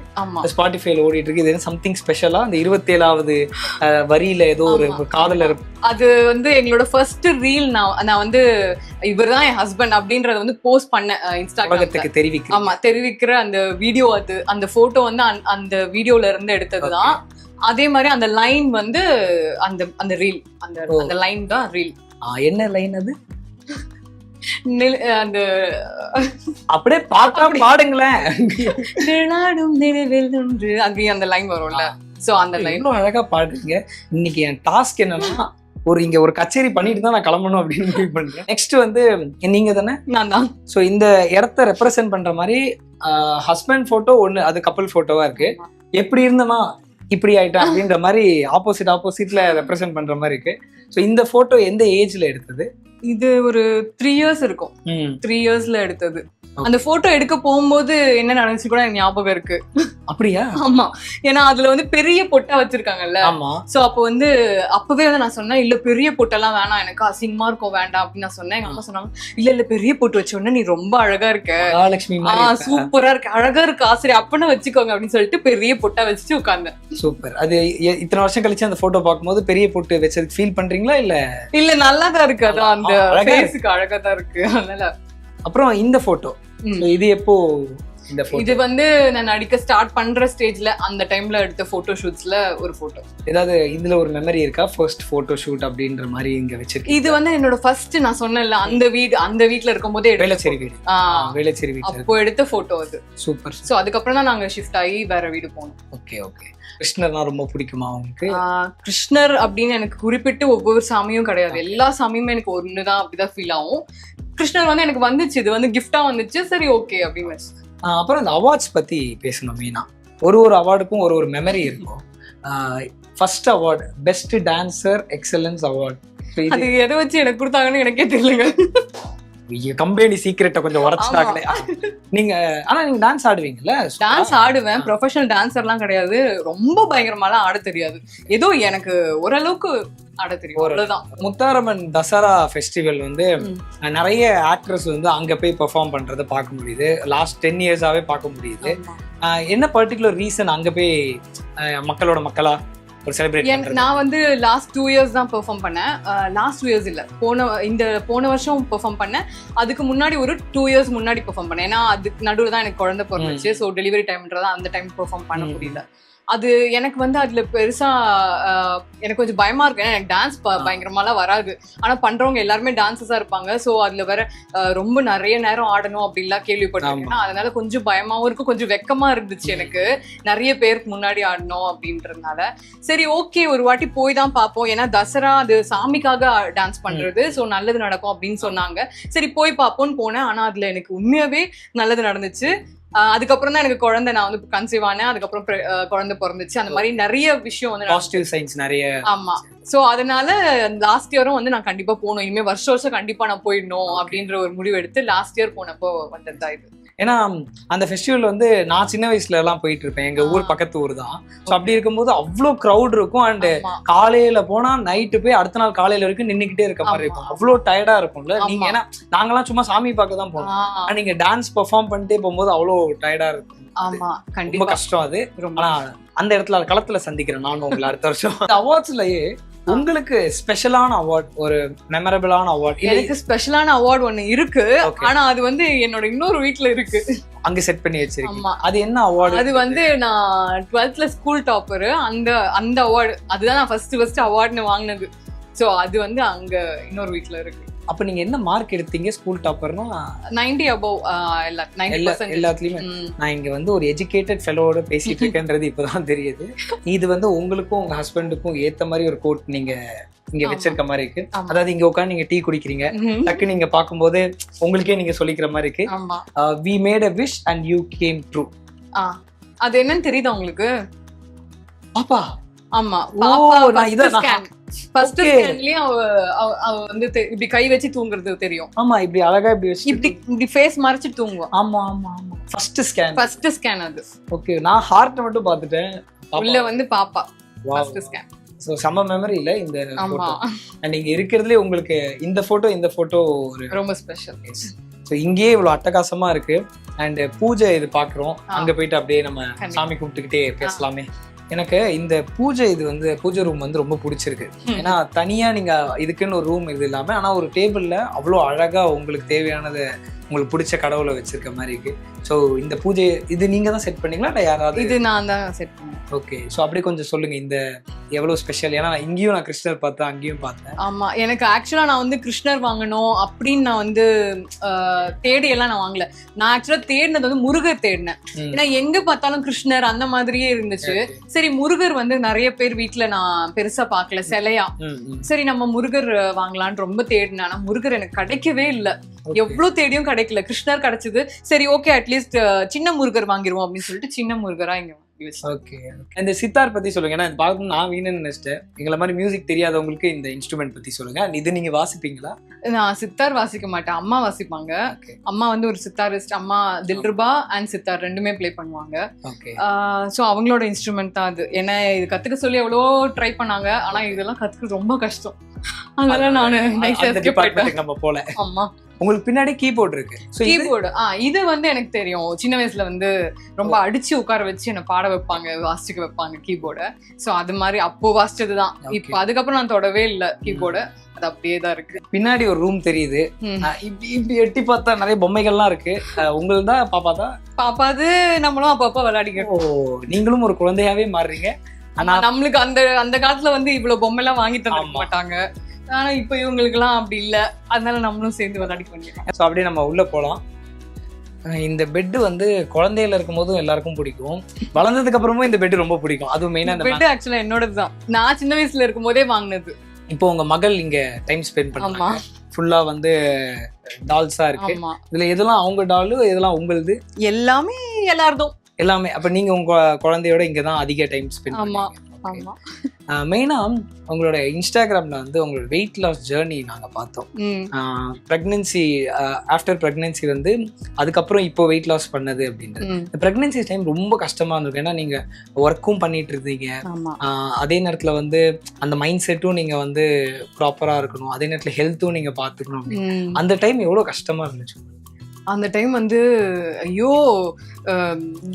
ஸ்பாட்டிஃபைல ஓடிட்டு இருக்கு. இது சம்திங் ஸ்பெஷலா அந்த 27வது வரியில ஏதோ ஒரு காதலர். அது
வந்து எங்களோட ஃபர்ஸ்ட் ரீல். நான் வந்து இவர்தான் என் ஹஸ்பண்ட் அப்படின்றத வந்து போஸ்ட் பண்ணேன் இன்ஸ்டாகிராமுக்கு தெரிவிக்கிறேன். ஆமா, தெரிவிக்கிற அந்த வீடியோ, அது அந்த போட்டோ வந்து அந்த வீடியோல இருந்து எடுத்ததுதான். அதே மாதிரி அந்த லைன் வந்து அந்த ரீல், அந்த லைன் தான் ரீல்.
என்ன லைன் அது?
அந்த
அப்படியே பார்க்காம பாடுங்களேன்.
நிழலாடும் நினைவில் ஒன்று அப்படி அந்த லைன் வரும்ல. சோ அந்த லைன்
அழகா பாடுறீங்க. இன்னைக்கு என் டாஸ்க் என்னன்னா, இங்க ஒரு கச்சேரி பண்ணிட்டு தான் நான் கிளம்பணும் அப்படின்னு முடிவு பண்றேன். நெக்ஸ்ட் வந்து நீங்க தானே?
நான் தான்.
சோ இந்த இடத்த ரெப்ரசென்ட் பண்ற மாதிரி ஹஸ்பண்ட் போட்டோ ஒண்ணு, அது கப்பல் போட்டோவா இருக்கு. எப்படி இருந்தனா இப்படி ஆயிட்டா அப்படின்ற மாதிரி ஆப்போசிட்ல ரெப்ரசென்ட் பண்ற மாதிரி இருக்கு. சோ இந்த போட்டோ எந்த ஏஜ்ல எடுத்தது?
இது ஒரு 3 years இருக்கும். 3 yearsல எடுத்தது. அந்த போட்டோ எடுக்க போகும்போது என்ன நடந்துச்சு கூட எனக்கு ஞாபகம் இருக்கு.
அப்படியா?
ஆமா, ஏன்னா அதுல வந்து பெரிய பொட்டா வச்சிருக்காங்கல்ல.
ஆமா.
சோ அப்போ வந்து அப்பவே வந்து நான் சொன்னேன், இல்ல பெரிய பொட்டெல்லாம் வேணாம், எனக்கு அசிங்கமா இருக்கும், வேண்டாம் அப்படின்னு நான் சொன்னேன். எங்க அம்மா சொன்னாங்க, இல்ல இல்ல பெரிய பொட்டு வச்ச உடனே நீ ரொம்ப அழகா இருக்க,
மகாலட்சுமி
சூப்பரா இருக்கு, அழகா இருக்கு, ஆசிரி அப்பன்னு வச்சுக்கோங்க அப்படின்னு சொல்லிட்டு பெரிய பொட்டா வச்சுட்டு உட்கார்ந்தேன்.
சூப்பர். அது இத்தனை வருஷம் கழிச்சு அந்த போட்டோ பார்க்கும்போது பெரிய பொட்டு வச்சதுக்கு ஃபீல் பண்றீங்களா இல்ல?
இல்ல நல்லாதான் இருக்கு, அதான் அந்த ஃபேஸ்க்கு அழகா தான் இருக்கு. அதனால
அப்புறம் இந்த போட்டோ இது எப்போ? இந்த போட்டோ
இது வந்து நான் நடிக்க ஸ்டார்ட் பண்ற ஸ்டேஜ்ல அந்த டைம்ல எடுத்த போட்டோ ஷூட்ஸ்ல ஒரு போட்டோ.
ஏதாவது இதுல ஒரு மெமரி இருக்கா? ஃபர்ஸ்ட் போட்டோ ஷூட் அப்படின்ற மாதிரி இங்க வச்சிருக்கேன்.
இது வந்து என்னோட ஃபர்ஸ்ட் நான் சொன்னேன்ல அந்த வீட்ல இருக்கும்போதே
வேளச்சேரி வீடு. வேளச்சேரி வீடு
அப்போ எடுத்த போட்டோ அது.
சூப்பர்.
சோ அதுக்கப்புறம் தான் நாங்க ஷிஃப்ட் ஆகி வேற வீடு போனோம்.
Okay okay. கிருஷ்ணர்னா ரொம்ப பிடிக்குமா உங்களுக்கு?
கிருஷ்ணர் அப்படின்னு எனக்கு குறிப்பிட்டு ஒவ்வொரு சாமியும் கிடையாது, எல்லா சாமியுமே எனக்கு ஒண்ணுதான் அப்படிதான் ஃபீல் ஆகும். கிருஷ்ணர் வந்து எனக்கு வந்துச்சு, இது வந்து கிஃப்டா வந்துச்சு, சரி ஓகே அப்படின்னு.
அப்புறம் இந்த அவார்ட்ஸ் பத்தி பேசணும். மெயினா ஒரு அவார்டுக்கும் ஒரு மெமரி இருக்கும். First award best dancer excellence award,
அது எதை வச்சு எனக்கு கொடுத்தாங்கன்னு எனக்கே தெரியலங்க.
கம்பெனி சீக்ரெட்டை கொஞ்சம் உடைச்சிட்டாங்களே. நீங்க ஆனா நீங்க டான்ஸ் ஆடுவீங்கல்ல?
டான்ஸ் ஆடுவேன், ப்ரொஃபஷனல் டான்சர்லாம் கிடையாது, ரொம்ப பயங்கரமாலாம் ஆட தெரியாது, ஏதோ எனக்கு ஓரளவுக்கு ஆட தெரியும், அவ்வளவுதான்.
முத்தாரம்மன் தசரா ஃபெஸ்டிவல் வந்து நிறைய ஆக்ட்ரஸ் வந்து அங்க போய் பெர்ஃபார்ம் பண்றதை பார்க்க முடியுது. லாஸ்ட் 10 இயர்ஸாவே பார்க்க முடியுது. என்ன பர்டிகுலர் ரீசன் அங்க போய் மக்களோட மக்களா ஒரு செலிப்ரேட்?
நான் வந்து லாஸ்ட் 2 இயர்ஸ் தான் பெர்ஃபார்ம் பண்ணேன். லாஸ்ட் 2 இயர்ஸ் இல்ல, போன வருஷம் பெர்ஃபார்ம் பண்ணேன். அதுக்கு முன்னாடி ஒரு 2 இயர்ஸ் முன்னாடி பெர்ஃபார்ம் பண்ணேன். ஏன்னா அதுக்கு நடுவில் தான் எனக்கு குழந்தை பிறந்துச்சு. ஸோ டெலிவரி டைம்ன்றதா அந்த டைம் பெர்ஃபார்ம் பண்ண முடியல. அது எனக்கு வந்து அதுல பெருசா எனக்கு கொஞ்சம் பயமா இருக்கு, ஏன்னா எனக்கு டான்ஸ் பயங்கரமாலாம் வராது. ஆனா பண்றவங்க எல்லாருமே டான்ஸஸா இருப்பாங்க. சோ அதுல வேற ரொம்ப நிறைய நேரம் ஆடணும் அப்படின்லாம் கேள்விப்பட்டிருக்கேன். அதனால கொஞ்சம் பயமாவும் இருக்கும், கொஞ்சம் வெக்கமா இருந்துச்சு எனக்கு, நிறைய பேருக்கு முன்னாடி ஆடணும் அப்படின்றதுனால. சரி ஓகே ஒரு வாட்டி போய் தான் பார்ப்போம், ஏன்னா தசரா அது சாமிக்காக டான்ஸ் பண்றது, ஸோ நல்லது நடக்கும் அப்படின்னு சொன்னாங்க. சரி போய் பார்ப்போம்னு போனேன். ஆனா அதுல எனக்கு உண்மையாவே நல்லது நடந்துச்சு. அதுக்கப்புறம் தான் எனக்கு குழந்தை, நான் வந்து கன்சீவ் ஆனேன், அதுக்கப்புறம் குழந்தை பிறந்துச்சு. அந்த மாதிரி நிறைய விஷயம் வந்து
பாசிட்டிவ் சைன்ஸ் நிறைய.
ஆமா. சோ அதனால லாஸ்ட் இயரும் வந்து நான் கண்டிப்பா போகணும், இனிமே வருஷம் கண்டிப்பா நான் போயிடணும் அப்படின்ற ஒரு முடிவு எடுத்து லாஸ்ட் இயர் போனப்போ வந்ததுதான் இது.
ஏன்னா அந்த ஃபெஸ்டிவல் வந்து நான் சின்ன வயசுல எல்லாம் போயிட்டு இருப்பேன், எங்க ஊர் பக்கத்து ஊர் தான். ஸோ அப்படி இருக்கும்போது அவ்வளோ க்ரௌட் இருக்கும். அண்ட் காலையில போனா நைட்டு போய் அடுத்த நாள் காலையில வரைக்கும் நின்றுக்கிட்டே இருக்க மாதிரி இருக்கும், அவ்வளோ டயர்டா இருக்கும்ல நீங்க. ஏன்னா நாங்கெல்லாம் சும்மா சாமி பார்க்க தான் போனோம், நீங்க டான்ஸ் பெர்ஃபார்ம் பண்ணிட்டே போகும்போது அவ்வளோ டயர்டா இருக்கும்.
ஆமா
ரொம்ப கஷ்டம் அது. ஆனா அந்த இடத்துல களத்துல சந்திக்கிறேன் நான் உங்களை அடுத்த வருஷம். அவார்ட்ஸ்லயே உங்களுக்கு ஸ்பெஷலான அவார்ட், ஒரு மெமரபிளான அவார்ட்?
எனக்கு ஸ்பெஷலான அவார்ட் ஒண்ணு இருக்கு, ஆனா அது வந்து என்னோட இன்னொரு வீட்ல இருக்கு,
அங்க செட் பண்ணி வச்சிருக்கீங்க. அது என்ன அவார்டு?
அது வந்து நான் 12th ஸ்கூல் டாப்பர், அந்த அவார்டு அதுதான் நான் ஃபர்ஸ்ட் அவார்ட்னு வாங்கினது. சோ அது வந்து அங்க இன்னொரு வீட்ல இருக்கு.
அப்ப நீங்க என்ன மார்க் எடுத்தீங்க ஸ்கூல் டாப்பர்னா?
90 above
எல்லாத்துலயுமே. நான் இங்க வந்து ஒரு எஜுகேட்டட் ஃபெலோட பேசிட்டு இருக்கேன்றது இப்பதான் தெரியுது. இது வந்து உங்களுக்கும் உங்க ஹஸ்பண்டுக்கும் ஏத்த மாதிரி ஒரு கோட் நீங்க இங்க வச்சிருக்க மாதிரி இருக்கு. அதாவது இங்க உட்காந்து நீங்க டீ குடிக்கிறீங்க, டக்கு நீங்க பாக்கும்போது உங்களுக்கே நீங்க சொல்லிக்கிற மாதிரி இருக்கு. We made a wish and you came true.
அது என்னன்னு தெரியுதா உங்களுக்கு?
பாப்பா.
ஆமா, பாப்பா. நான் இத ஃபர்ஸ்ட் ஸ்கேன்லயே அவ வந்து இப்படி கை வச்சு தூங்குறது தெரியும்.
ஆமா, இப்படி அழகா இப்படி வச்சு
இப்படி ஃபேஸ் மறைச்சு தூங்குவோம்.
ஆமா ஆமா ஆமா. ஃபர்ஸ்ட் ஸ்கேன் அது. ஓகே, நான் ஹார்ட் மட்டும் பார்த்துட்டேன்,
உள்ள வந்து பாப்பா ஃபர்ஸ்ட் ஸ்கேன்.
சோ சம மெமரி இல்ல இந்த போட்டோ. நீங்க இருக்கிறதுலே உங்களுக்கு இந்த போட்டோ
ரொம்ப ஸ்பெஷல்.
ஸோ இங்கேயே இவ்வளோ அட்டகாசமா இருக்கு. அண்ட் பூஜை இது பாக்குறோம், அங்க போயிட்டு அப்படியே நம்ம சாமி கும்பிட்டுக்கிட்டே பேசலாமே. எனக்கு இந்த பூஜை ரூம் வந்து ரொம்ப பிடிச்சிருக்கு. ஏன்னா தனியா நீங்க இதுக்குன்னு ஒரு ரூம் இது இல்லாம, ஆனா ஒரு டேபிள்ல அவ்வளோ அழகா உங்களுக்கு தேவையானதை உங்களுக்கு பிடிச்ச கடவுளை வச்சிருக்க மாதிரி இருக்கு. ஸோ இந்த பூஜை இது நீங்க தான் செட் பண்ணீங்களா இல்லை யாராவது?
இது நான் தான் செட் பண்ணேன்.
ஓகே, ஸோ அப்படியே கொஞ்சம் சொல்லுங்க இந்த எவ்வளவு ஸ்பெஷல். ஏன்னா இங்கேயும் நான் கிருஷ்ணர் பார்த்தேன், அங்கேயும் பார்த்தேன்.
ஆமா, எனக்கு ஆக்சுவலா நான் வந்து கிருஷ்ணர் வாங்கணும் அப்படின்னு நான் வந்து தேடி எல்லாம் நான் வாங்கல. நான் ஆக்சுவலா தேடினது வந்து முருகர் தேடினேன். ஏன்னா எங்க பார்த்தாலும் கிருஷ்ணர் அந்த மாதிரியே இருந்துச்சு. சரி முருகர் வந்து நிறைய பேர் வீட்டுல நான் பெருசா பாக்கல சிலையா, சரி நம்ம முருகர் வாங்கலான்னு ரொம்ப தேடினேன். ஆனா முருகர் எனக்கு கிடைக்கவே இல்லை, எவ்வளவு தேடியும் கிடைக்கல. கிருஷ்ணர் கிடைச்சது, சரி ஓகே அட்லீஸ்ட் சின்ன முருகர் வாங்கிடுவோம் அப்படின்னு சொல்லிட்டு சின்ன முருகரா இங்க
ஓகே. இந்த சித்தார் பத்தி சொல்லுங்க. ஏன்னா இது பார்க்கணும் நான் வீணுன்னு நினைச்சிட்டேன். எங்களை மாதிரி மியூசிக் தெரியாதவங்களுக்கு இந்த இன்ஸ்ட்ருமெண்ட் பத்தி சொல்லுங்க. இது நீங்க வாசிப்பீங்களா?
நான் சித்தார் வாசிக்க மாட்டேன், அம்மா வாசிப்பாங்க. அம்மா வந்து ஒரு சித்தாரிஸ்ட். அம்மா தில்ருபா அண்ட் சித்தார் ரெண்டுமே ப்ளே பண்ணுவாங்க. ஸோ அவங்களோட இன்ஸ்ட்ருமெண்ட் தான் அது. ஏன்னா இது கத்துக்க சொல்லி எவ்வளோ ட்ரை பண்ணாங்க, ஆனா இதெல்லாம் கத்துக்க ரொம்ப கஷ்டம். அதனால நான்
நம்ம போல.
ஆமா,
உங்களுக்கு பின்னாடி கீபோர்ட் இருக்கு.
கீபோர்டு இது வந்து எனக்கு தெரியும். சின்ன வயசுல வந்து ரொம்ப அடிச்சு உட்கார வச்சு என்ன பாட வைப்பாங்க, வாசிக்க வைப்பாங்க கீபோர்டை. ஸோ அது மாதிரி அப்போ வாசிச்சதுதான். இப்போ அதுக்கப்புறம் நான் தொடவே இல்லை கீபோர்டை. அது அப்படியே தான் இருக்கு.
பின்னாடி ஒரு ரூம் தெரியுது. இப்படி எட்டி பார்த்தா நிறைய பொம்மைகள்லாம் இருக்கு. உங்களுக்கு தான் பாப்பாது நம்மளும் அப்பப்போ விளையாடிக்கிறோம். நீங்களும் ஒரு குழந்தையாவே மாறுறீங்க. ஆனா
நம்மளுக்கு அந்த காலத்துல வந்து இவ்வளவு பொம்மை எல்லாம் வாங்கி தர மாட்டாங்க. ஆனா இப்ப இவங்களுக்கு எல்லாம் அப்படி இல்ல. அதனால நம்மளும் சேர்ந்து விளையாடி பண்ணிக்கலாம்.
ஸோ அப்படியே நம்ம உள்ள போலாம். இந்த பெட் வந்து குழந்தையில இருக்கும் போதும் எல்லாருக்கும் பிடிக்கும், வளர்ந்ததுக்கு அப்புறமும் இந்த பெட் ரொம்ப பிடிக்கும். அதுவும் மெயினா இந்த பெட்
ஆக்சுவலா என்னோடதுதான். நான் சின்ன வயசுல இருக்கும் போதே வாங்கினது.
இப்போ உங்க மகள் இங்க டைம் ஸ்பெண்ட் பண்ணுவாங்க. ஃபுல்லா வந்து டால்ஸா இருக்கு. இதுல எதெல்லாம் அவங்க டாலு, எதெல்லாம் உங்களுது?
எல்லாமே எல்லாருதும்
எல்லாமே. அப்ப நீங்க உங்க குழந்தையோட இங்கதான் அதிக டைம் ஸ்பெண்ட் பண்ணுவீங்க. மெயினா உங்களோட இன்ஸ்டாகிராம்ல வந்து உங்களோட வெயிட் லாஸ் ஜேர்னி நாங்க பார்த்தோம். பிரெக்னன்சி, ஆஃப்டர் பிரெக்னன்சி வந்து அதுக்கப்புறம் இப்போ வெயிட் லாஸ் பண்ணது அப்படின்றது. இந்த பிரெக்னன்சி டைம் ரொம்ப கஷ்டமா இருந்திருக்கு. ஏன்னா நீங்க ஒர்க்கும் பண்ணிட்டு இருந்தீங்க, அதே நேரத்துல வந்து அந்த மைண்ட் செட்டும் நீங்க வந்து ப்ராப்பரா இருக்கணும், அதே நேரத்துல ஹெல்த்தும் நீங்க பாத்துக்கணும். அந்த டைம் எவ்வளவு கஷ்டமா இருந்துச்சு?
அந்த டைம் வந்து ஐயோ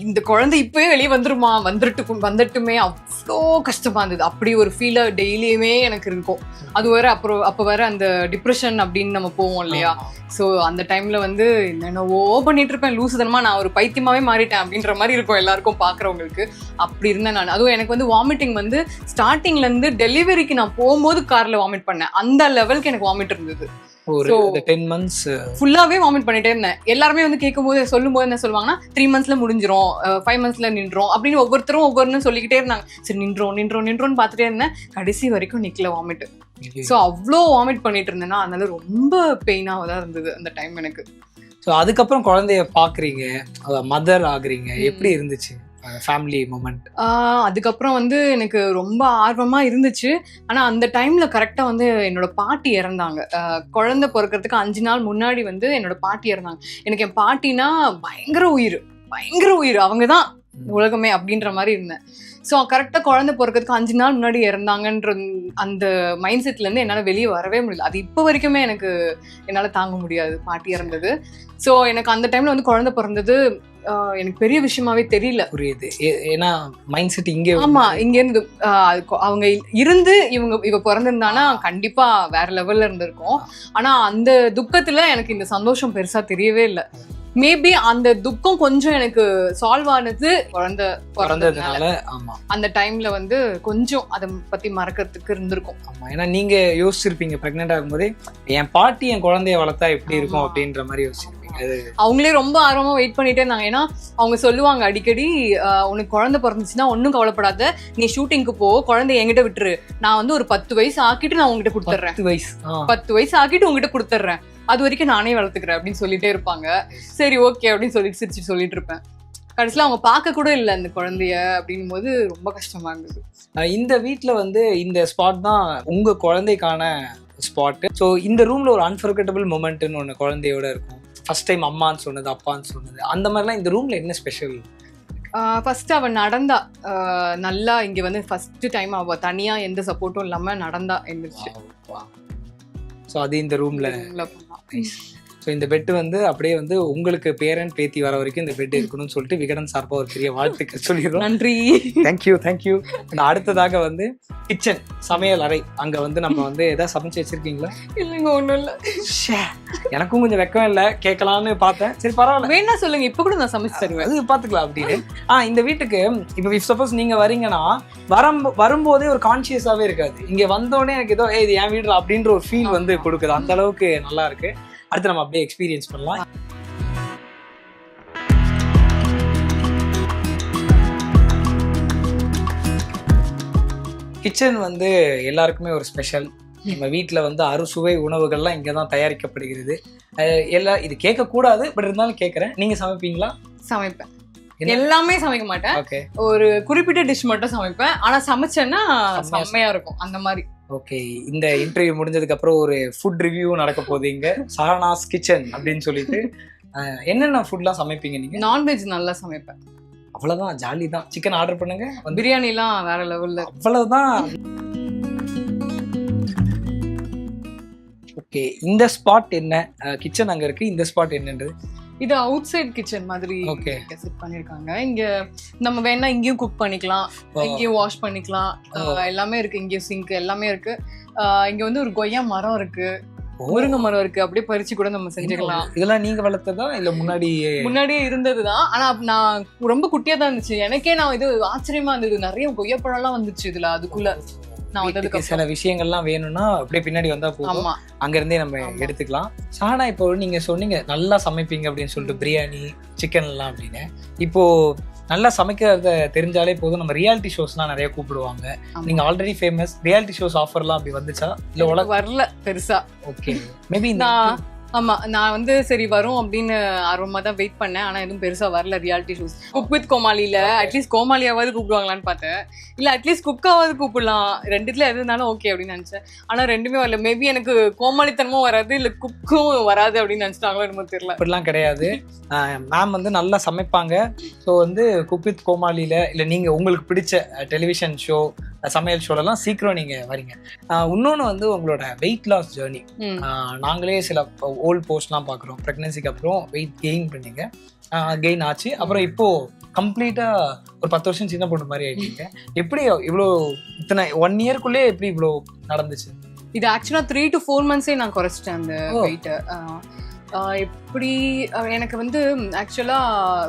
இந்த குழந்தை இப்பவே வெளியே வந்துட்டுமே அவ்வளோ கஷ்டமா இருந்தது. அப்படி ஒரு ஃபீலா டெய்லியுமே எனக்கு இருக்கும். அது வேற அப்போ வேற அந்த டிப்ரெஷன் அப்படின்னு நம்ம போவோம் இல்லையா. ஸோ அந்த டைம்ல வந்து என்னென்னவோ பண்ணிட்டு இருப்பேன், லூசுதனமா நான் ஒரு பைத்தியமாவே மாறிட்டேன் அப்படின்ற மாதிரி இருக்கும் எல்லாருக்கும் பாக்குறவங்களுக்கு. அப்படி இருந்தேன் நான். அதுவும் எனக்கு வந்து வாமிட்டிங் வந்து ஸ்டார்டிங்ல இருந்து டெலிவரிக்கு நான் போகும்போது கார்ல வாமிட் பண்ணேன். அந்த லெவலுக்கு எனக்கு வாமிட் இருந்தது.
ஒரு 10 months
ஃபுல்லாவே வாமிட் பண்ணிட்டே இருந்தேன். எல்லாருமே வந்து கேட்கும்போது சொல்லும்போது என்ன சொல்லுவாங்கன்னா 3 monthsல முடிஞ்சிரும், 5 monthsல நின்றோம் அப்படின்னு ஒவ்வொருத்தரும் ஒவ்வொன்னு சொல்லிக்கிட்டே இருந்தாங்க. சரி நின்றோம்னு பார்த்துட்டே இருந்தேன். கடைசி வரைக்கும் நிக்கல வாமிட். ஸோ அவ்வளோ வாமிட் பண்ணிட்டு இருந்தேன்னா அதனால ரொம்ப பெயினாக தான் இருந்தது அந்த டைம் எனக்கு.
ஸோ அதுக்கப்புறம் குழந்தைய பாக்குறீங்க, மதர் ஆகுறீங்க, எப்படி இருந்துச்சு ஃபேமிலி மொமெண்ட்?
அதுக்கப்புறம் வந்து எனக்கு ரொம்ப ஆர்வமா இருந்துச்சு. ஆனா அந்த டைம்ல கரெக்டா வந்து என்னோட பாட்டி இறந்தாங்க. குழந்தை பிறக்கிறதுக்கு 5 நாள் முன்னாடி வந்து என்னோட பாட்டி இறந்தாங்க. எனக்கு என் பாட்டினா பயங்கர உயிர். அவங்கதான் உலகமே அப்படின்ற மாதிரி இருந்தேன். ஸோ கரெக்டாக குழந்தை பிறக்கிறதுக்கு 5 நாள் முன்னாடி இறந்தாங்கன்ற அந்த மைண்ட் செட்ல இருந்து என்னால் வெளியே வரவே முடியல. அது இப்போ வரைக்குமே என்னால் தாங்க முடியாது பாட்டி இறந்தது. ஸோ எனக்கு அந்த டைம்ல வந்து குழந்தை பிறந்தது எனக்கு பெரிய விஷயமாவே தெரியல.
புரியுது. ஏன்னா மைண்ட் செட் இங்கே.
ஆமா, இங்க இருந்து அவங்க இருந்து இவ பிறந்திருந்தானா கண்டிப்பா வேற லெவல்ல இருந்திருக்கும். ஆனா அந்த துக்கத்துல எனக்கு இந்த சந்தோஷம் பெருசா தெரியவே இல்லை. மேபி அந்த துக்கம் கொஞ்சம் எனக்கு சால்வ் ஆனது குழந்தை பிறந்ததுனால. ஆமா, அந்த டைம்ல வந்து கொஞ்சம் அதை பத்தி மறக்கிறதுக்கு இருந்திருக்கும்.
ஆமா, ஏன்னா நீங்க யோசிச்சிருப்பீங்க பிரெக்னென்ட் ஆகும்போதே என் பாட்டி என் குழந்தைய வளர்த்தா எப்படி இருக்கும் அப்படின்ற மாதிரி யோசிச்சிருப்பீங்க.
அவங்களே ரொம்ப ஆர்வமா வெயிட் பண்ணிட்டே இருந்தாங்க. ஏன்னா அவங்க சொல்லுவாங்க அடிக்கடி, உனக்கு குழந்தை பிறந்துச்சுன்னா ஒன்னும் கவலைப்படாத, நீ ஷூட்டிங்க்கு போ, குழந்தை என்கிட்ட விட்டுரு, நான் வந்து ஒரு 10 வயசு ஆக்கிட்டு நான் உங்ககிட்ட கொடுத்துட்றேன். 10 வயசு ஆக்கிட்டு உங்ககிட்ட கொடுத்துட்றேன், அது வரைக்கும் நானே வளர்த்துக்கிறேன் அப்படின்னு சொல்லிட்டே இருப்பாங்க. சரி ஓகே அப்படின்னு சிரிச்சு சொல்லிட்டு இருப்பேன். கடைசியில் அவங்க பார்க்க கூட இல்லை அந்த குழந்தைய அப்படின்னும் போது ரொம்ப கஷ்டமா இருந்தது.
இந்த வீட்டில் வந்து இந்த ஸ்பாட் தான் உங்க குழந்தைக்கான ஸ்பாட். ஸோ இந்த ரூம்ல ஒரு அன்ஃபர்கெட்டபிள் மொமெண்ட்னு ஒன்று குழந்தையோட இருக்கும். ஃபர்ஸ்ட் டைம் அம்மான்னு சொன்னது, அப்பான்னு சொன்னது, அந்த மாதிரிலாம் இந்த ரூம்ல என்ன ஸ்பெஷல்?
ஃபர்ஸ்ட் அவன் நடந்தா நல்லா. இங்க வந்து ஃபர்ஸ்ட் டைம் அவ தனியா எந்த சப்போர்ட்டும் இல்லாம நடந்தா எழுந்துச்சு.
ஸோ அது இந்த ரூம்ல. ஸோ இந்த பெட்டு வந்து அப்படியே வந்து உங்களுக்கு பேரன் பேத்தி வர வரைக்கும் இந்த பெட் இருக்கணும்னு சொல்லிட்டு விகடன் சார்பாக ஒரு பெரிய வாழ்த்துக்கள் சொல்லிடுறோம்.
நன்றி.
தேங்க்யூ. அடுத்ததாக வந்து கிச்சன், சமையல் அறை. அங்க வந்து நம்ம வந்து ஏதாவது சமைச்சு வச்சிருக்கீங்களா?
இல்லைங்க, ஒன்றும் இல்லை.
எனக்கும் கொஞ்சம் வெக்கம் இல்லை, கேட்கலான்னு பார்த்தேன். சரி பரவாயில்ல, வேணா
சொல்லுங்க, இப்போ கூட நான் சமைச்சு தருவேன்,
அது பார்த்துக்கலாம் அப்படின்னு. இந்த வீட்டுக்கு இப்போ சப்போஸ் நீங்க வரீங்கன்னா வரும்போதே ஒரு கான்சியஸாவே இருக்காது. இங்க வந்தோடனே எனக்கு ஏதோ இது என் வீடு அப்படின்ற ஒரு ஃபீல் வந்து கொடுக்குது. அந்த அளவுக்கு நல்லா இருக்கு. அடுத்து நம்ம அப்படியே எக்ஸ்பீரியன்ஸ் பண்ணலாம். கிச்சன் வந்து எல்லாருக்குமே ஒரு ஸ்பெஷல். நம்ம வீட்டில் வந்து அறுசுவை உணவுகள்லாம் இங்கே தான் தயாரிக்கப்படுகிறது. இது கேட்கக்கூடாது, பட் இருந்தாலும் கேட்குறேன். நீங்கள் சமைப்பீங்களா?
சமைப்பேன். எல்லாமே சமைக்க மாட்டேன்.
ஓகே
ஒரு குறிப்பிட்ட டிஷ் மட்டும் சமைப்பேன். ஆனா சமைச்சேன்னா செம்மையா இருக்கும் அந்த மாதிரி.
ஓகே, இந்த இன்டர்வியூ முடிஞ்சதுக்கு அப்புறம் ஒரு ஃபுட் ரிவ்யூ நடக்க போகுது இங்க சஹனாஸ் கிச்சன் அப்படின்னு சொல்லிட்டு. என்னென்ன ஃபுட்லாம் சமைப்பீங்க நீங்க?
நான்வெஜ் நல்லா சமைப்பேன்.
அவ்வளவுதான், ஜாலி தான். சிக்கன் ஆர்டர் பண்ணுங்க,
பிரியாணிலாம் வேற லெவல்ல.
அவ்வளவுதான். ஓகே, இந்த ஸ்பாட் என்ன? கிச்சன் அங்க இருக்கு, இந்த ஸ்பாட் என்னன்றது?
இது அவுட் சைட் கிச்சன் மாதிரி செட் பண்ணிருக்காங்க. இங்க நம்ம வேணா இங்கேயும் குக் பண்ணிக்கலாம், இங்கேயும் வாஷ் பண்ணிக்கலாம், எல்லாமே இருக்கு. இங்கேயும் சிங்க் எல்லாமே இருக்கு. இங்க வந்து ஒரு கொய்யா மரம் இருக்கு, முருங்கை மரம் இருக்கு, அப்படியே பறிச்சு கூட நம்ம செஞ்சுக்கலாம்.
இதெல்லாம் நீங்க வளர்த்ததா இல்ல முன்னாடியே
இருந்ததுதான்? ஆனா நான் ரொம்ப குட்டியா தான் இருந்துச்சு எனக்கே. நான் இது ஆச்சரியமா இருந்தது, நிறைய கொய்யாப்பழம் எல்லாம் வந்துச்சு இதுல. அதுக்குள்ள நான் வந்ததுக்கு
சில விஷயங்கள்லாம் வேணும்னா அப்படியே பின்னாடி வந்தா போதும், அங்க இருந்தே நம்ம எடுத்துக்கலாம். சானா, இப்போ நீங்க சொன்னீங்க நல்லா சமைப்பீங்க அப்படின்னு சொல்லிட்டு, பிரியாணி சிக்கன் எல்லாம் அப்படின்னு. இப்போ நல்லா சமைக்கிறத தெரிஞ்சாலே போதும், நம்ம ரியாலிட்டி ஷோஸ்லாம் நிறைய கூப்பிடுவாங்க. நீங்க ஆல்ரெடி ஃபேமஸ், ரியாலிட்டி ஷோஸ் ஆஃபர்லாம் அப்படி வந்துச்சா இல்ல உலக
வரல பெருசா? ஓகே, மேபி ஆமா, நான் வந்து சரி வரும் அப்படின்னு ஆர்வமா தான் வெயிட் பண்ணேன். ஆனா எதுவும் பெருசா வரல ரியாலிட்டி ஷோஸ். குக் வித் கோமாளில அட்லீஸ்ட் கோமாளியாவது கூப்பிடுவாங்களான்னு பார்த்தேன். இல்ல அட்லீஸ்ட் குக்காவது கூப்பிடலாம், ரெண்டுத்துல எது இருந்தாலும் ஓகே அப்படின்னு நினைச்சேன். ஆனா ரெண்டுமே வரல. மேபி எனக்கு கோமாளித்தனமும் வராது, இல்ல குக்கும் வராது அப்படின்னு நினைச்சிட்டாங்களோ என்னமோ தெரியல.
அப்படிலாம் கிடையாது. மேம் வந்து நல்லா சமைப்பாங்க. ஸோ வந்து குக் வித் கோமாளியில இல்ல நீங்க உங்களுக்கு பிடிச்ச டெலிவிஷன் ஷோ, சமையல் ஷோலாம் சீக்கிரம் நீங்க வரீங்க. இன்னொன்று வந்து உங்களோட வெயிட் லாஸ் ஜேர்னி. நாங்களே சில ஓல்ட் போஸ்ட்லாம் பார்க்குறோம். ப்ரெக்னன்சிக்கு அப்புறம் வெயிட் கெயின் ஆச்சு. அப்புறம் இப்போ கம்ப்ளீட்டா ஒரு 10 வருஷம் சின்ன பொண்ணு மாதிரி ஆயிட்டீங்க. எப்படி இவ்வளோ இத்தனை 1 இயர்க்குள்ளே எப்படி இவ்வளோ நடந்துச்சு?
இது ஆக்சுவலா 3 to 4 monthsே நான் குறைச்சிட்டேன் அந்த வெயிட்டை. எப்படி எனக்கு வந்து ஆக்சுவலா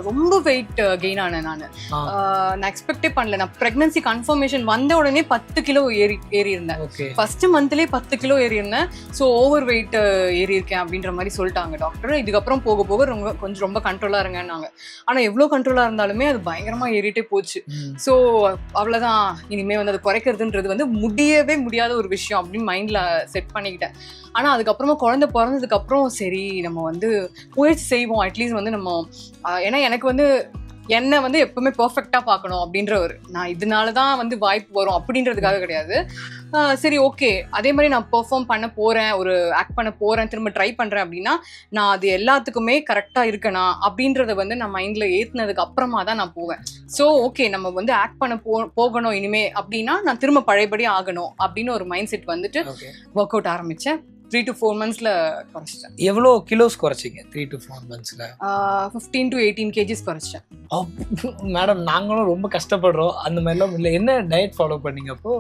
ரொம்ப வெயிட் கெயின் ஆனேன் நான் எக்ஸ்பெக்டே பண்ணல. நான் பிரெக்னன்சி கன்ஃபர்மேஷன் வந்த உடனே 10 கிலோ ஏறி இருந்தேன். ஃபர்ஸ்ட் மந்த்லயே 10 கிலோ ஏறி இருந்தேன். ஸோ ஓவர் வெயிட் ஏறி இருக்கேன் அப்படின்ற மாதிரி சொல்லிட்டாங்க டாக்டர். இதுக்கப்புறம் போக போக ரொம்ப கண்ட்ரோலா இருங்கன்னாங்க. ஆனா எவ்வளவு கண்ட்ரோலா இருந்தாலுமே அது பயங்கரமா ஏறிட்டே போச்சு. ஸோ அவ்வளவுதான், இனிமே வந்து அது குறைக்கிறதுன்றது வந்து முடியவே முடியாத ஒரு விஷயம் அப்படின்னு மைண்ட்ல செட் பண்ணிக்கிட்டேன். ஆனா அதுக்கப்புறமா குழந்தை பிறந்ததுக்கு அப்புறம் சரி நம்ம வந்து முயற்சி செய்வோம், அட்லீஸ்ட் வந்து நம்ம. ஏன்னா எனக்கு வந்து என்னை வந்து எப்பவுமே பெர்ஃபெக்டா பார்க்கணும் அப்படின்ற நான் இதனாலதான் வந்து வாய்ப்பு வரும் அப்படின்றதுக்காக கிடையாது. சரி ஓகே, அதே மாதிரி நான் பெர்ஃபார்ம் பண்ண போறேன், ஒரு ஆக்ட் பண்ண போறேன், திரும்ப ட்ரை பண்றேன் அப்படின்னா நான் அது எல்லாத்துக்குமே கரெக்டா இருக்கணும் அப்படின்றத வந்து நான் மைண்ட்ல ஏத்துனதுக்கு அப்புறமா தான் நான் போவேன். ஸோ ஓகே, நம்ம வந்து ஆக்ட் பண்ண போகணும் இனிமே அப்படின்னா நான் திரும்ப பழையபடி ஆகணும் அப்படின்னு ஒரு மைண்ட் செட் வந்துட்டு ஒர்க் அவுட் ஆரம்பிச்சேன். 3 to 4 monthsல குறைச்சிட்டேன்.
எவ்வளோ கிலோஸ் குறைச்சிங்க 3 to 4 monthsல?
15 to 18 kgs குறைச்சிட்டேன்.
மேடம், நாங்களும் ரொம்ப கஷ்டப்படுறோம். அந்த மாதிரிலாம் இல்லை. என்ன டயட் ஃபாலோ பண்ணீங்க அப்போ?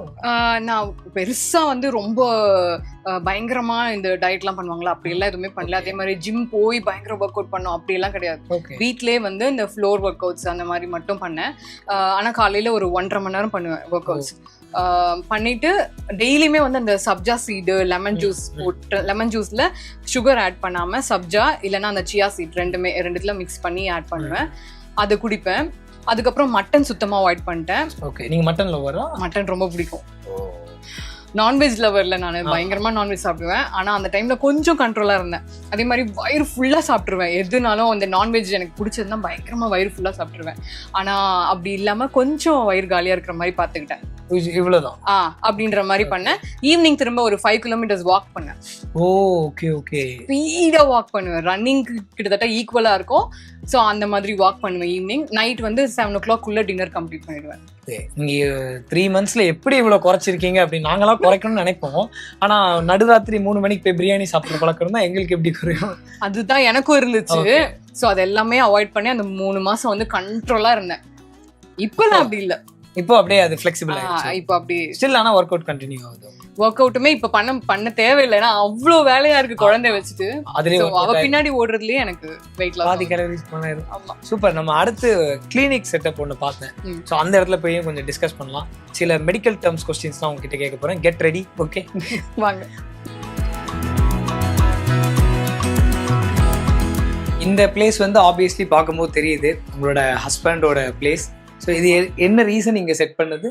நான் பெருசா வந்து ரொம்ப பயங்கரமா இந்த டயட்லாம் பண்ணுவாங்களா அப்படி எல்லாம் எதுவுமே பண்ணல. அதே மாதிரி ஜிம் போய் பயங்கர ஒர்க் அவுட் பண்ணோம் அப்படி எல்லாம் கிடையாது. வீட்லயே வந்து இந்த ஃப்ளோர் ஒர்க் அவுட்ஸ் அந்த மாதிரி மட்டும் பண்ணேன். ஆனா காலையில ஒரு 1.5 மணி நேரம் பண்ணுவேன் ஒர்க் அவுட்ஸ். பண்ணிட்டு டெய்லியுமே வந்து அந்த சப்ஜா சீடு, லெமன் ஜூஸ் போட்டு, லெமன் ஜூஸ்ல சுகர் ஆட் பண்ணாம சப்ஜா இல்லைன்னா அந்த சியா சீட் ரெண்டுத்துல மிக்ஸ் பண்ணி ஆட் பண்ணுவேன், அதை குடிப்பேன். அதுக்கப்புறம் மட்டன் சுத்தமா அவாய்ட் பண்ணிட்டேன்.
ஓகே, நீங்க மட்டன் லவரா?
மட்டன் ரொம்ப பிடிக்கும். நான்வெஜ் லவர்ல நான் பயங்கரமா நான்வெஜ் சாப்பிடுவேன். ஆனா அந்த டைம்ல கொஞ்சம் கண்ட்ரோலா இருந்தேன். அதே மாதிரி வயிறு ஃபுல்லா சாப்பிட்டுருவேன். எதுனாலும் அந்த நான்வெஜ் எனக்கு பிடிச்சதுன்னா பயங்கரமா வயிறு ஃபுல்லா சாப்பிட்டுருவேன். ஆனா அப்படி இல்லாம கொஞ்சம் வயிறு காலியா இருக்கிற மாதிரி பாத்துக்கிட்டேன்.
இவ்வளவுதான்
அப்படின்ற மாதிரி பண்ணேன். ஈவினிங் திரும்ப ஒரு 5 kilometers வாக் பண்ணேன்.
ஓகே ஓகே,
ஸ்பீடா வாக் பண்ணுவேன். ரன்னிங் கிட்டத்தட்ட ஈக்குவலா இருக்கும். ஸோ அந்த மாதிரி வாக் பண்ணுவேன். ஈவினிங் நைட் வந்து 7 o'clock டின்னர் கம்ப்ளீட் பண்ணிடுவேன்.
நீங்க 3 monthsல எப்படி இவ்வளவு குறைச்சிருக்கீங்க அப்படின்னு நாங்களாம் குறைக்கணும்னு நினைப்போம். ஆனா நடுராத்திரி 3 மணிக்கு போய் பிரியாணி சாப்பிட்டு பழக்கம் தான் எங்களுக்கு எப்படி குறையும்?
அதுதான் எனக்கும் இருந்துச்சு. ஸோ அது எல்லாமே அவாய்ட் பண்ணி அந்த 3 மாசம் வந்து கண்ட்ரோலா இருந்தேன். இப்பெல்லாம் அப்படி இல்லை.
இப்போ அப்படியே அது ஃபிளெக்சிபிள் ஆயிடுச்சு.
இப்போ அப்படி
ஸ்டில் ஆனா ஒர்க் அவுட் கண்டினியூ ஆகுது.
ஒர்க் அவுட்டுமே இப்ப பண்ண தேவையில்லை. ஏன்னா அவ்வளோ வேலையா இருக்கு குழந்தை வச்சுட்டு. அவ பின்னாடி ஓடுறதுலயே எனக்கு வெயிட் லாஸ்
பாதி கலோரிஸ் பண்ணாயிரும். சூப்பர். நம்ம அடுத்து கிளினிக் செட்டப் ஒன்று பார்த்தேன். ஸோ அந்த இடத்துல போய் கொஞ்சம் டிஸ்கஸ் பண்ணலாம். சில மெடிக்கல் டேர்ம்ஸ் கொஸ்டின்ஸ்லாம் உங்ககிட்ட கேட்க போறேன். Get ready. ஓகே,
வாங்க.
இந்த பிளேஸ் வந்து ஆப்வியஸ்லி பார்க்கும்போது தெரியுது உங்களோட ஹஸ்பண்டோட பிளேஸ். ஸோ இது என்ன ரீசன் இங்கே செட் பண்ணது?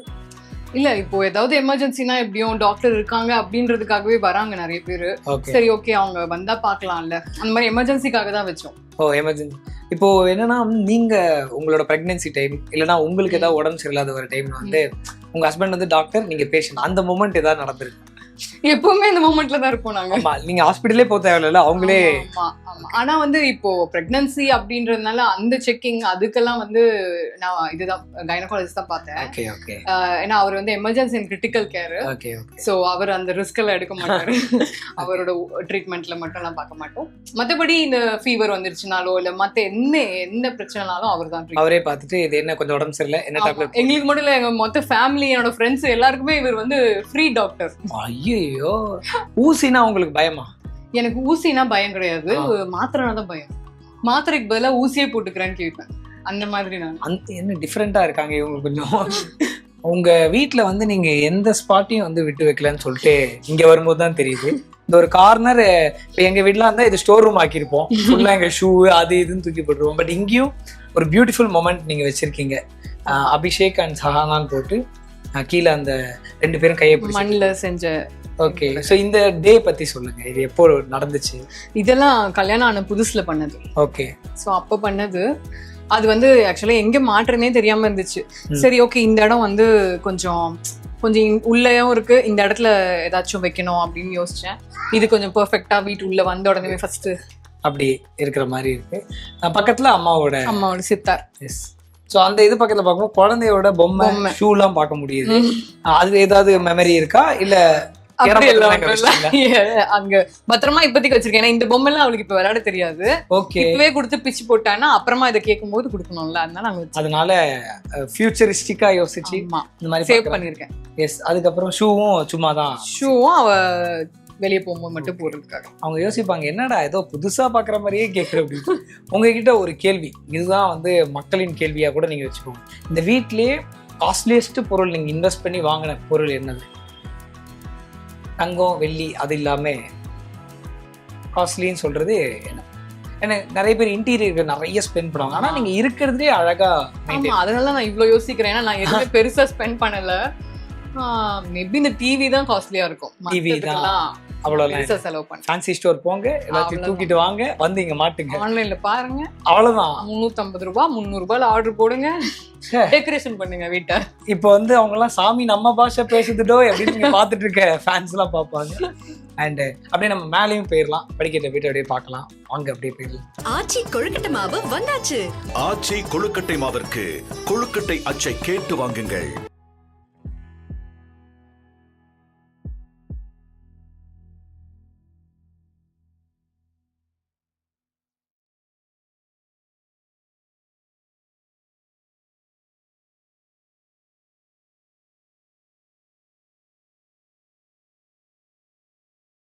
இல்ல இப்போ ஏதாவது எமர்ஜென்சினா எப்படியும் டாக்டர் இருக்காங்க அப்படின்றதுக்காகவே வராங்க நிறைய பேரு. சரி ஓகே அவங்க வந்தா பாக்கலாம்ல, அந்த மாதிரி எமர்ஜென்சிக்காக தான் வச்சோம்.
எமர்ஜென்சி. இப்போ என்னன்னா நீங்க உங்களோட பிரெக்னன்சி டைம் இல்லைன்னா உங்களுக்கு ஏதாவது உடம்பு சரியில்லாத ஒரு டைம்ல வந்து உங்க ஹஸ்பண்ட் வந்து டாக்டர், நீங்க பேஷண்ட், அந்த மொமெண்ட் ஏதாவது நடந்திருக்கு?
எப்பவுமே இந்த மொமெண்ட்ல தான் இருப்போம் நாங்க.
ஆமா, நீங்க ஹாஸ்பிடலே போக தேவையில்ல, அவங்களே.
ஆனா வந்து இப்போ பிரெக்னன்சி அப்படின்றதுனால அந்த செக்கிங் அதுக்கெல்லாம் வந்து நான் இதுதான் கைனகாலஜிஸ்ட் தான் பார்த்தேன்.
Okay okay.
ஏன்னா அவர் வந்து emergency and critical care.
Okay okay.
So அவர் அந்த ரிஸ்க் எல்லாம் எடுக்க மாட்டாரு. அவரோட ட்ரீட்மெண்ட்ல மட்டும் எல்லாம் பார்க்க மாட்டோம். மத்தபடி இந்த ஃபீவர் வந்துருச்சுனாலோ இல்ல மத்த என்ன பிரச்சனைனாலும் அவர் தான்
அவரே பார்த்துட்டு இது என்ன கொஞ்சம் உடம்பு சரியில்லை என்ன டாக்டர்.
எங்களுக்கு மட்டும் இல்ல, எங்க மொத்த ஃபேமிலி, என்னோட ஃப்ரெண்ட்ஸ் எல்லாருக்குமே இவர் வந்து ஃப்ரீ டாக்டர்.
ஐயோ, ஊசினா உங்களுக்கு பயமா?
எனக்கு ஊசினா பயம் கிடையாது, மாத்திரைனா தான் பயம். மாத்திரைக்கு பதிலா ஊசியே போட்டுக்கிறேன்னு கேட்பேன், அந்த மாதிரி. நான்
அந்த என்ன டிஃப்ரெண்டா இருக்காங்க இவங்க கொஞ்சம். உங்க வீட்டுல வந்து நீங்க எந்த ஸ்பாட்டையும் வந்து விட்டு வைக்கலன்னு சொல்லிட்டு இங்க வரும்போது தான் தெரியுது. இந்த ஒரு கார்னர் இப்போ எங்க வீட்டுல இருந்தா இது ஸ்டோர் ரூம் ஆக்கியிருப்போம், ஃபுல்லா எங்க ஷூ அது இதுன்னு தூக்கி போட்டுருவோம். பட் இங்கேயும் ஒரு பியூட்டிஃபுல் மொமெண்ட் நீங்க வச்சிருக்கீங்க. அபிஷேக் அண்ட் சஹானான்னு போட்டு கீழே அந்த 2 பேரும் கையை
மண்ணில் செஞ்ச.
ஓகே, ஸோ இந்த டே பத்தி சொல்லுங்க, இது எப்போ நடந்துச்சு?
இதெல்லாம் கல்யாணம் ஆன புதுசுல பண்ணது.
ஓகே.
ஸோ அப்போ பண்ணது. அது வந்து ஆக்சுவலா எங்க மாற்றுனே தெரியாம இருந்துச்சு. சரி ஓகே, இந்த இடம் வந்து கொஞ்சம் உள்ளேயும் இருக்கு, இந்த இடத்துல ஏதாச்சும் வைக்கணும் அப்படின்னு யோசிச்சேன். இது கொஞ்சம் பெர்ஃபெக்டா வீட்டு உள்ள வந்த உடனே ஃபர்ஸ்ட் அப்படி
இருக்கிற மாதிரி இருக்கு. பக்கத்துல அம்மாவோட
சித்தார்.
எஸ். ஸோ அந்த இது பக்கத்துல பார்க்கும்போது குழந்தையோட பொம்மை ஷூலாம் பார்க்க முடியுது. அது ஏதாவது மெமரி இருக்கா இல்ல
அங்க பத்திரமா இப்போதைக்கு வச்சிருக்கேன்? ஏன்னா இந்த பொம்மை எல்லாம் அவளுக்கு இப்ப விளையாட தெரியாது. இப்பவே கொடுத்து பிச்சு போட்டான்னா அப்புறமா இதை கேட்கும் போது கொடுக்கணும்ல,
அதனால ஃபியூச்சரிஸ்டிக்கா யோசிச்சு இந்த மாதிரி
சேவ் பண்ணிருக்கேன்.
எஸ். அதுக்கப்புறம் ஷூவும்
அவ வெளியே போகும்போது மட்டும் போடுறதுக்காக.
அவங்க யோசிப்பாங்க என்னடா ஏதோ புதுசா பாக்குற மாதிரியே கேட்குற அப்படின்னு. உங்ககிட்ட ஒரு கேள்வி, இதுதான் வந்து மக்களின் கேள்வியா கூட நீங்க வச்சுக்கோங்க. இந்த வீட்லயே காஸ்ட்லியஸ்ட் பொருள் நீங்க இன்வெஸ்ட் பண்ணி வாங்கின பொருள் என்னது? தங்கம் வெள்ளி அது இல்லாம காஸ்ட்லின்னு சொல்றது என்ன? ஏன்னா நிறைய பேர் இன்டீரியருக்கு நிறைய ஸ்பெண்ட் பண்ணுவாங்க, ஆனா நீங்க இருக்கிறதே அழகா.
அதனால நான் இவ்வளவு யோசிக்கிறேன். ஏன்னா நான் எதுவுமே பெருசா ஸ்பெண்ட் பண்ணல. மேபி இந்த டிவி தான் காஸ்ட்லியா இருக்கும்.
டிவி தான் அவ்வளவு
செலவு பண்ண.
ஃபேன்சி ஸ்டோர் போங்க, எல்லாத்தையும் தூக்கிட்டு வாங்க, வந்து இங்க மாட்டுங்க,
ஆன்லைன்ல பாருங்க,
அவ்வளவுதான்.
350 ரூபாய் 300 ரூபாய்ல ஆர்டர் போடுங்க, டெக்கரேஷன் பண்ணுங்க வீட்டை.
இப்போ வந்து அவங்க எல்லாம் சாமி நம்ம பாஷை பேசுதுடோ அப்படின்னு நீங்க பாத்துட்டு இருக்க ஃபேன்ஸ் எல்லாம் பார்ப்பாங்க. அண்ட் அப்படியே நம்ம மேலேயும் போயிடலாம், படிக்கிற வீட்டை அப்படியே பார்க்கலாம், வாங்க அப்படியே போயிடலாம்.
ஆச்சி கொழுக்கட்டை மாவு வந்தாச்சு.
ஆச்சி கொழுக்கட்டை மாவிற்கு கொழுக்கட்டை அச்சை கேட்டு வாங்குங்கள்.